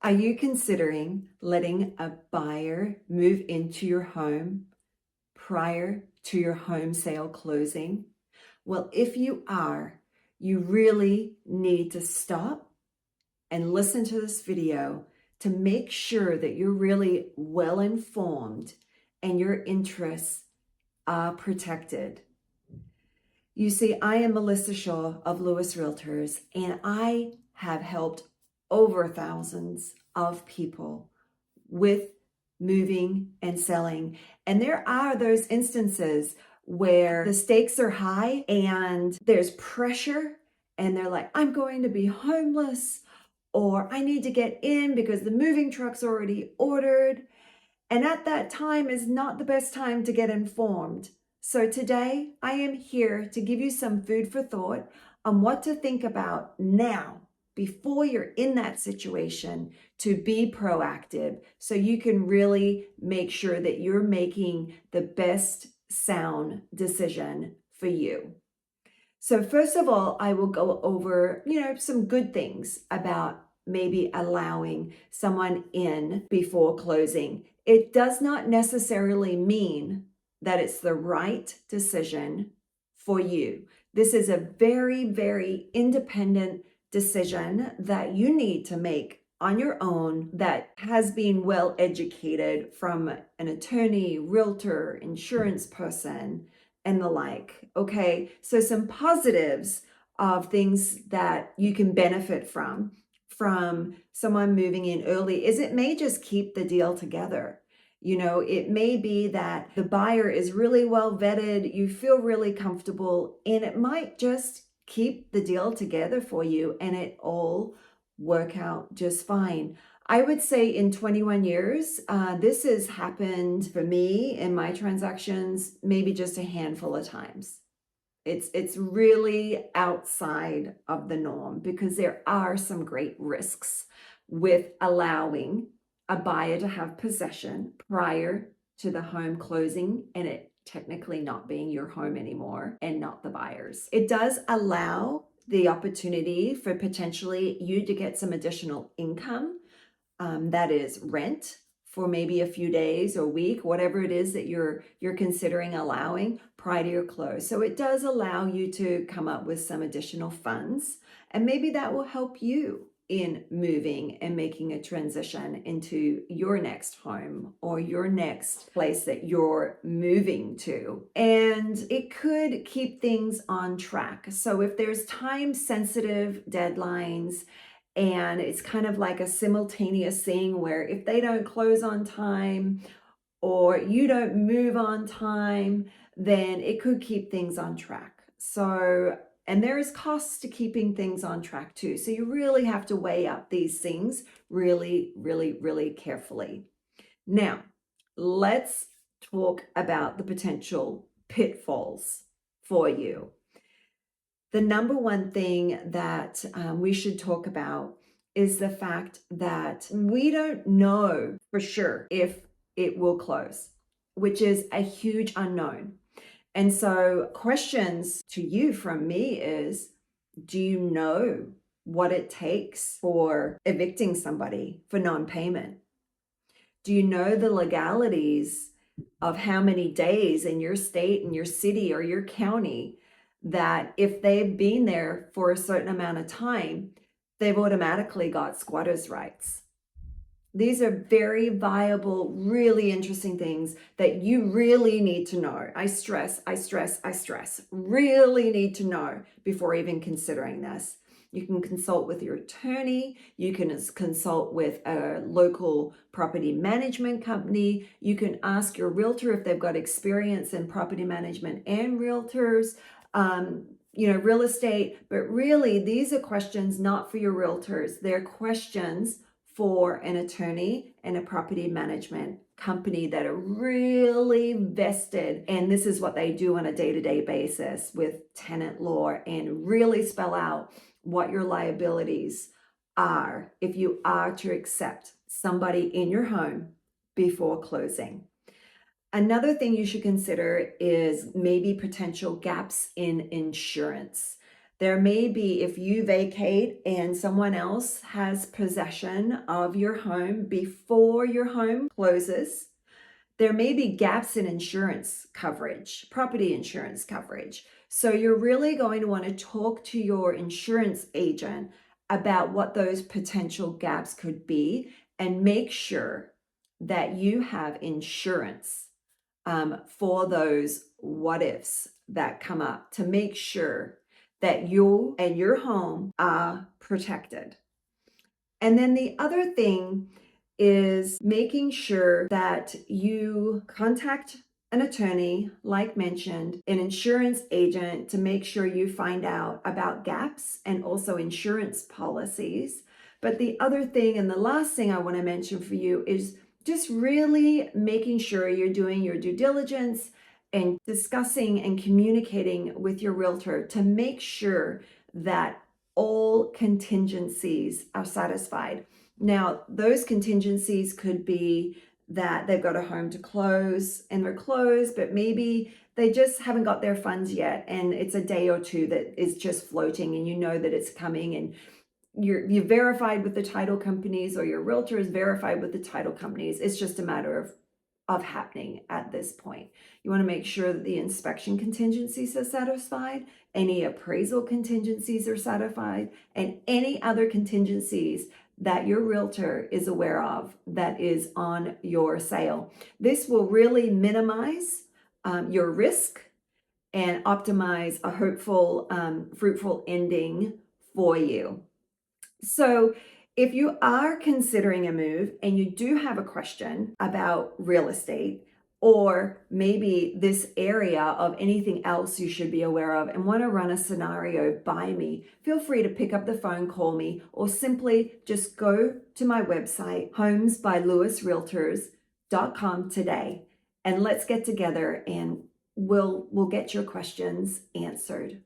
Are you considering letting a buyer move into your home prior to your home sale closing? Well, if you are, you really need to stop and listen to this video to make sure that you're really well informed and your interests are protected. You see, I am Melissa Shaw of Lewis Realtors, and I have helped over thousands of people with moving and selling. And there are those instances where the stakes are high and there's pressure, and they're like, I'm going to be homeless, or I need to get in because the moving truck's already ordered. And at that time is not the best time to get informed. So today I am here to give you some food for thought on what to think about now before you're in that situation to be proactive so you can really make sure that you're making the best sound decision for you. So first of all, I will go over, some good things about maybe allowing someone in before closing. It does not necessarily mean that it's the right decision for you. This is a very, very independent decision that you need to make on your own that has been well educated from an attorney, realtor, insurance person, and the like. Okay, so some positives of things that you can benefit from someone moving in early is it may just keep the deal together. It may be that the buyer is really well vetted, you feel really comfortable, and it might just keep the deal together for you and it all work out just fine. I would say in 21 years, this has happened for me in my transactions maybe just a handful of times. It's really outside of the norm because there are some great risks with allowing a buyer to have possession prior to the home closing and it technically not being your home anymore and not the buyer's. It does allow the opportunity for potentially you to get some additional income, that is rent for maybe a few days or a week, whatever it is that you're considering allowing prior to your close. So it does allow you to come up with some additional funds, and maybe that will help you in moving and making a transition into your next home or your next place that you're moving to. And it could keep things on track. So if there's time sensitive deadlines, and it's kind of like a simultaneous thing where if they don't close on time or you don't move on time, then it could keep things on track. So, and there is costs to keeping things on track too. So you really have to weigh up these things really, really, really carefully. Now, let's talk about the potential pitfalls for you. The number one thing that we should talk about is the fact that we don't know for sure if it will close, which is a huge unknown. And so questions to you from me is, do you know what it takes for evicting somebody for non-payment? Do you know the legalities of how many days in your state, in your city, or your county that if they've been there for a certain amount of time, they've automatically got squatters' rights? These are very viable, really interesting things that you really need to know. I stress, really need to know before even considering this. You can consult with your attorney. You can consult with a local property management company. You can ask your realtor if they've got experience in property management and realtors, real estate. But really, these are questions not for your realtors. They're questions for an attorney and a property management company that are really vested. And this is what they do on a day-to-day basis with tenant law and really spell out what your liabilities are if you are to accept somebody in your home before closing. Another thing you should consider is maybe potential gaps in insurance. There may be, if you vacate and someone else has possession of your home before your home closes, there may be gaps in insurance coverage, property insurance coverage. So you're really going to want to talk to your insurance agent about what those potential gaps could be and make sure that you have insurance for those what ifs that come up, to make sure that you and your home are protected. And then the other thing is making sure that you contact an attorney, like mentioned, an insurance agent, to make sure you find out about gaps and also insurance policies. But the other thing, and the last thing I want to mention for you, is just really making sure you're doing your due diligence and discussing and communicating with your realtor to make sure that all contingencies are satisfied. Now, those contingencies could be that they've got a home to close and they're closed, but maybe they just haven't got their funds yet and it's a day or two that is just floating and you know that it's coming, and you've verified with the title companies, or your realtor is verified with the title companies. It's just a matter of happening at this point. You want to make sure that the inspection contingencies are satisfied, any appraisal contingencies are satisfied, and any other contingencies that your realtor is aware of that is on your sale. This will really minimize your risk and optimize a hopeful, fruitful ending for you. So if you are considering a move and you do have a question about real estate, or maybe this area of anything else you should be aware of, and want to run a scenario by me, feel free to pick up the phone, call me, or simply just go to my website, homesbylewisrealtors.com today, and let's get together and we'll get your questions answered.